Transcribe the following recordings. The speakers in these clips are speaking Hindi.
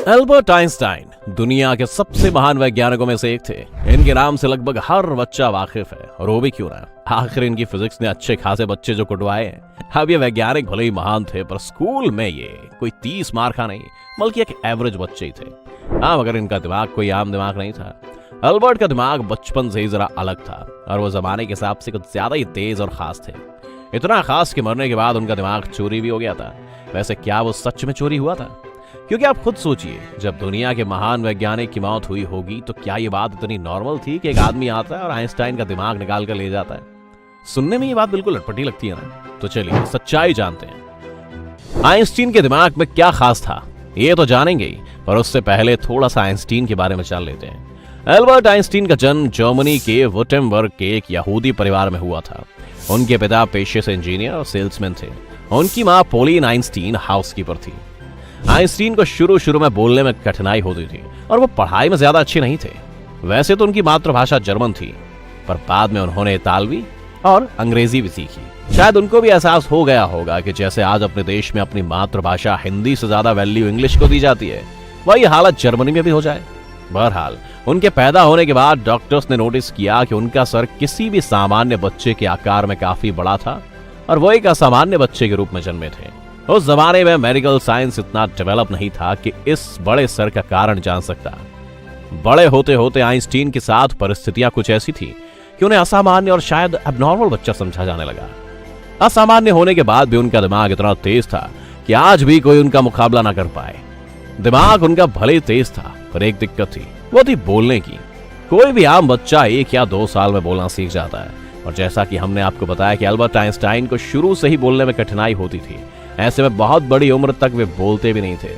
एल्बर्ट आइंस्टाइन दुनिया के सबसे महान वैज्ञानिकों में से एक थे। इनके नाम से लगभग हर बच्चा वाकिफ है, और वो भी क्यों ना। आखिर इनकी फिजिक्स ने अच्छे खासे बच्चे जो कुटवाए हैं। अब ये वैज्ञानिक भले ही महान थे, पर स्कूल में ये कोई 30 मार का नहीं, बल्कि एक एवरेज बच्चे ही थे। हाँ, मगर इनका दिमाग कोई आम दिमाग नहीं था। एल्बर्ट का दिमाग बचपन से ही जरा अलग था, और वो जमाने के हिसाब से कुछ ज्यादा ही तेज और खास थे। इतना खास कि मरने के बाद उनका दिमाग चोरी भी हो गया था। वैसे क्या वो सच में चोरी हुआ था? क्योंकि आप खुद सोचिए, जब दुनिया के महान वैज्ञानिक की मौत हुई होगी तो क्या ये बात इतनी नॉर्मल थी कि एक आदमी आता है और आइंस्टाइन का दिमाग निकाल कर ले जाता है? सुनने में ये बात बिल्कुल अटपटी लगती है ना। तो चलिए सच्चाई जानते हैं। आइंस्टीन के दिमाग में क्या खास था ये तो जानेंगे ही, पर उससे पहले थोड़ा सा आइंस्टीन के बारे में जान लेते हैं। एल्बर्ट आइंस्टीन का जन्म जर्मनी के वुटेमबर्ग के एक यहूदी परिवार में हुआ था। उनके पिता पेशे से इंजीनियर और सेल्समैन थे। उनकी मां पोलिन आइंस्टीन हाउसकीपर थी। आइंस्टीन को शुरू में बोलने में कठिनाई होती थी, और वो पढ़ाई में ज्यादा अच्छे नहीं थे। वैसे तो उनकी मातृभाषा जर्मन थी, पर बाद में उन्होंने इतालवी और अंग्रेजी भी सीखी। शायद उनको भी एहसास हो गया होगा कि जैसे आज अपने देश में अपनी मातृभाषा हिंदी से ज्यादा वैल्यू इंग्लिश को दी जाती है, वही हालत जर्मनी में भी हो जाए। बहरहाल उनके पैदा होने के बाद डॉक्टर्स ने नोटिस किया कि उनका सर किसी भी सामान्य बच्चे के आकार में काफी बड़ा था, और वो एक असामान्य बच्चे के रूप में जन्मे थे। उस जमाने में मेडिकल साइंस इतना डेवलप नहीं था कि इस बड़े सर का कारण जान सकता। बड़े होते होते आइंस्टीन के साथ परिस्थितियां कुछ ऐसी थी कि उन्हें असामान्य और शायद एबनॉर्मल बच्चा समझा जाने लगा। असामान्य होने के बाद भी उनका दिमाग इतना तेज था कि आज भी कोई उनका मुकाबला ना कर पाए। दिमाग उनका भले ही तेज था, पर एक दिक्कत थी, वो थी बोलने की। कोई भी आम बच्चा 1 या 2 साल में बोलना सीख जाता है, और जैसा कि हमने आपको बताया कि एल्बर्ट आइंस्टाइन को शुरू से ही बोलने में कठिनाई होती थी। ऐसे में बहुत बड़ी उम्र तक वे बोलते भी नहीं थे।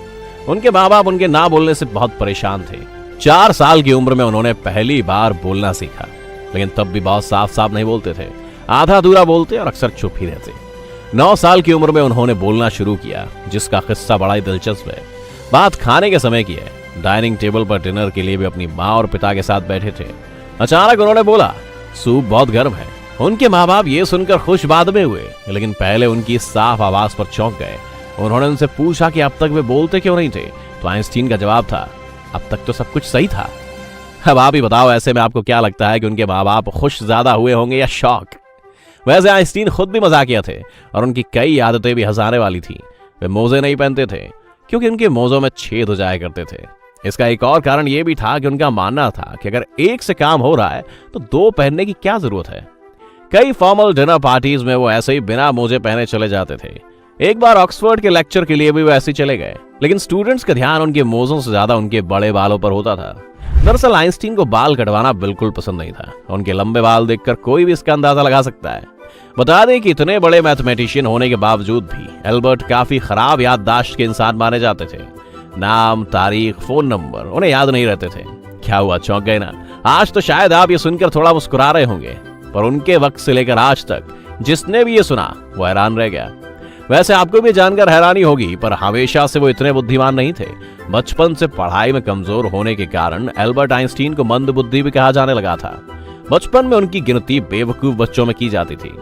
उनके माँ बाप उनके ना बोलने से बहुत परेशान थे। 4 साल की उम्र में उन्होंने पहली बार बोलना सीखा, लेकिन तब भी बहुत साफ साफ नहीं बोलते थे। आधा अधूरा बोलते और अक्सर चुप ही रहते। 9 साल की उम्र में उन्होंने बोलना शुरू किया, जिसका किस्सा बड़ा ही दिलचस्प है। बात खाने के समय की है। डाइनिंग टेबल पर डिनर के लिए भी अपनी माँ और पिता के साथ बैठे थे। अचानक उन्होंने बोला, सूप बहुत गर्म है। उनके माँ बाप ये सुनकर खुश बाद में हुए, लेकिन पहले उनकी साफ आवाज पर चौंक गए। उन्होंने उनसे पूछा कि अब तक वे बोलते क्यों नहीं थे, तो आइंस्टीन का जवाब था, अब तक तो सब कुछ सही था। अब आप ही बताओ, ऐसे में आपको क्या लगता है कि उनके माँ बाप खुश ज्यादा हुए होंगे या शॉक? वैसे आइंस्टीन खुद भी मजाकिया थे, और उनकी कई आदतें भी हंसाने वाली थी। वे मोजे नहीं पहनते थे, क्योंकि उनके मोजों में छेद हो जाया करते थे। इसका एक और कारण यह भी था कि उनका मानना था कि अगर एक से काम हो रहा है तो 2 पहनने की क्या जरूरत है। कई फॉर्मल डिनर पार्टीज में वो ऐसे ही बिना मोजे पहने चले जाते थे। एक बार ऑक्सफोर्ड के लेक्चर के लिए भी वो ऐसे ही चले गए, लेकिन स्टूडेंट्स का ध्यान उनके मोजों से ज्यादा उनके बड़े बालों पर होता था। दरअसल आइंस्टीन को बाल कटवाना बिल्कुल पसंद नहीं था। उनके लंबे बाल देखकर कोई भी इसका अंदाजा लगा सकता है। बता दें कि इतने बड़े मैथमेटिशियन होने के बावजूद भी एल्बर्ट काफी खराब याददाश्त के इंसान माने जाते थे। नाम, तारीख, फोन नंबर उन्हें याद नहीं रहते थे। क्या हुआ, चौंक गए ना? आज तो शायद आप ये सुनकर थोड़ा मुस्कुरा रहे होंगे, पर उनके वक्त से लेकर आज तक जिसने भी ये सुना वो हैरान रह गया। वैसे आपको भी जानकर हैरानी होगी, पर हमेशा से वो इतने बुद्धिमान नहीं थे। बचपन से पढ़ाई में कमजोर होने के कारण एल्बर्ट आइंस्टीन को मंद बुद्धि भी कहा जाने लगा था। बचपन में उनकी गिनती बेवकूफ बच्चों में की जाती थी।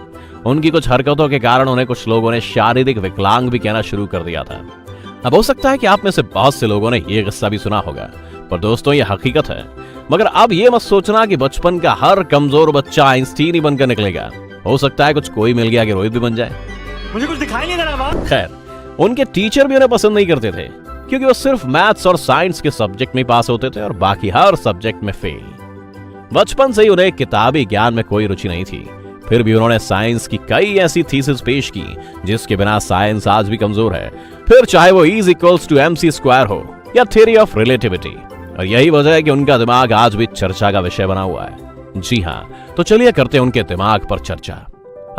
उनकी कुछ हरकतों के कारण उन्हें कुछ लोगों ने शारीरिक विकलांग भी कहना शुरू कर दिया था। अब हो सकता है कि आप में से बहुत से लोगों ने यह किस्सा भी सुना होगा, पर दोस्तों ये हकीकत है। मगर अब ये मत सोचना कि बचपन का हर कमजोर बच्चा आइंस्टीन ही बनकर निकलेगा। हो सकता है कुछ कोई मिल गया कि रोहित भी बन जाए। मुझे कुछ दिखाई नहीं दे रहा। खैर, उनके टीचर भी उन्हें पसंद नहीं करते थे, क्योंकि वो सिर्फ मैथ्स और साइंस के सब्जेक्ट में पास होते थे और बाकी हर सब्जेक्ट में फेल। बचपन से ही उन्हें किताबी ज्ञान में कोई रुचि नहीं थी। फिर भी उन्होंने साइंस की कई ऐसी थीसिस पेश की जिसके बिना साइंस आज भी कमजोर है। फिर चाहे वो E = mc² हो या थ्योरी ऑफ रिलेटिविटी। और यही वजह है कि उनका दिमाग आज भी चर्चा का विषय बना हुआ है। जी हाँ, तो चलिए करते हैं उनके दिमाग पर चर्चा।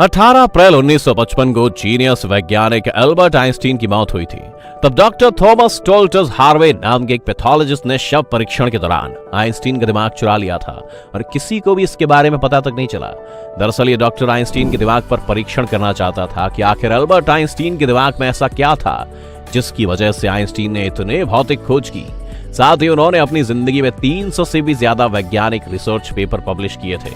18 अप्रैल 1955 को जीनियस वैज्ञानिक एल्बर्ट आइंस्टीन की मौत हुई थी। तब डॉक्टर थॉमस स्टोल्टस हार्वे नाम के एक पैथोलॉजिस्ट ने शव परीक्षण के दौरान आइंस्टीन का दिमाग चुरा लिया था, और किसी को भी इसके बारे में पता तक नहीं चला। दरअसल ये डॉक्टर आइंस्टीन के दिमाग पर परीक्षण करना चाहता था कि आखिर एल्बर्ट आइंस्टीन के दिमाग में ऐसा क्या था जिसकी वजह से आइंस्टीन ने इतने भौतिक खोज की। साथ ही उन्होंने अपनी जिंदगी में 300 से भी ज्यादा वैज्ञानिक रिसर्च पेपर पब्लिश किए थे।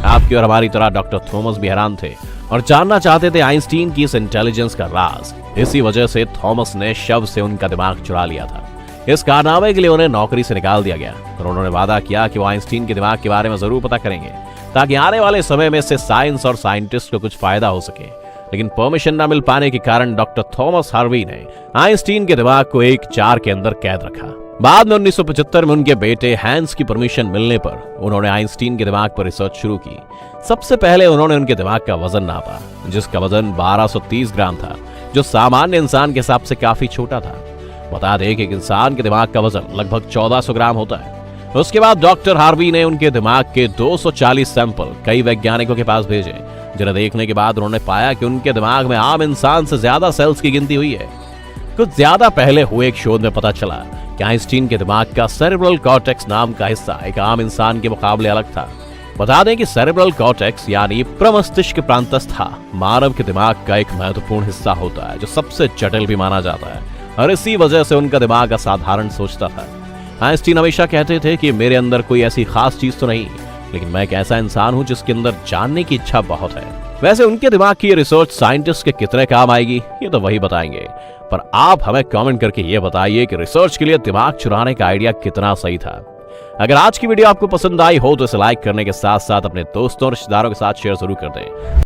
आपकी और हमारी तरह डॉक्टर थॉमस भी हैरान थे और जानना चाहते थे आइंस्टीन की इस इंटेलिजेंस का राज। इसी वजह से थॉमस ने शव से उनका दिमाग चुरा लिया था। इस कारनामे के लिए उन्हें नौकरी से निकाल दिया गया और उन्होंने वादा किया कि वो आइंस्टीन के दिमाग के बारे में जरूर पता करेंगे ताकि आने वाले समय में इससे साइंस और साइंटिस्ट को कुछ फायदा हो सके। लेकिन परमिशन न मिल पाने के कारण डॉक्टर थॉमस हार्वी ने आइंस्टीन के दिमाग को एक जार के अंदर कैद रखा। बाद में 1975 में उनके बेटे हैंस की परमिशन मिलने पर उन्होंने आइंस्टीन के दिमाग पर रिसर्च शुरू की। सबसे पहले उन्होंने उनके दिमाग का वजन नापा, जिसका वजन 1230 ग्राम था, जो सामान्य इंसान के हिसाब से काफी छोटा था। बता दें कि एक इंसान के दिमाग का वजन लगभग 1400 ग्राम होता है। उसके बाद डॉक्टर हार्वी ने उनके दिमाग के 240 सैंपल कई वैज्ञानिकों के पास भेजे, जिन्हें देखने के बाद उन्होंने पाया कि उनके दिमाग में आम इंसान से ज्यादा सेल्स की गिनती हुई है। कुछ ज्यादा पहले हुए एक शोध में पता चला कि आइंस्टीन के दिमाग का सेरेब्रल कॉर्टेक्स नाम का हिस्सा एक आम इंसान के मुकाबले अलग था। बता दें कि सेरेब्रल कॉर्टेक्स यानी प्रमस्तिष्क प्रांतस्था मानव के दिमाग का एक महत्वपूर्ण हिस्सा होता है, जो सबसे जटिल भी माना जाता है और इसी वजह से उनका दिमाग असाधारण सोचता था। आइंस्टीन हमेशा कहते थे कि मेरे अंदर कोई ऐसी खास चीज तो नहीं, लेकिन मैं एक ऐसा इंसान हूं जिसके अंदर जानने की इच्छा बहुत है। वैसे उनके दिमाग की रिसर्च साइंटिस्ट के कितने काम आएगी ये तो वही बताएंगे, पर आप हमें कमेंट करके ये बताइए कि रिसर्च के लिए दिमाग चुराने का आइडिया कितना सही था। अगर आज की वीडियो आपको पसंद आई हो तो इसे लाइक करने के साथ साथ अपने दोस्तों और रिश्तेदारों के साथ शेयर जरूर कर दें।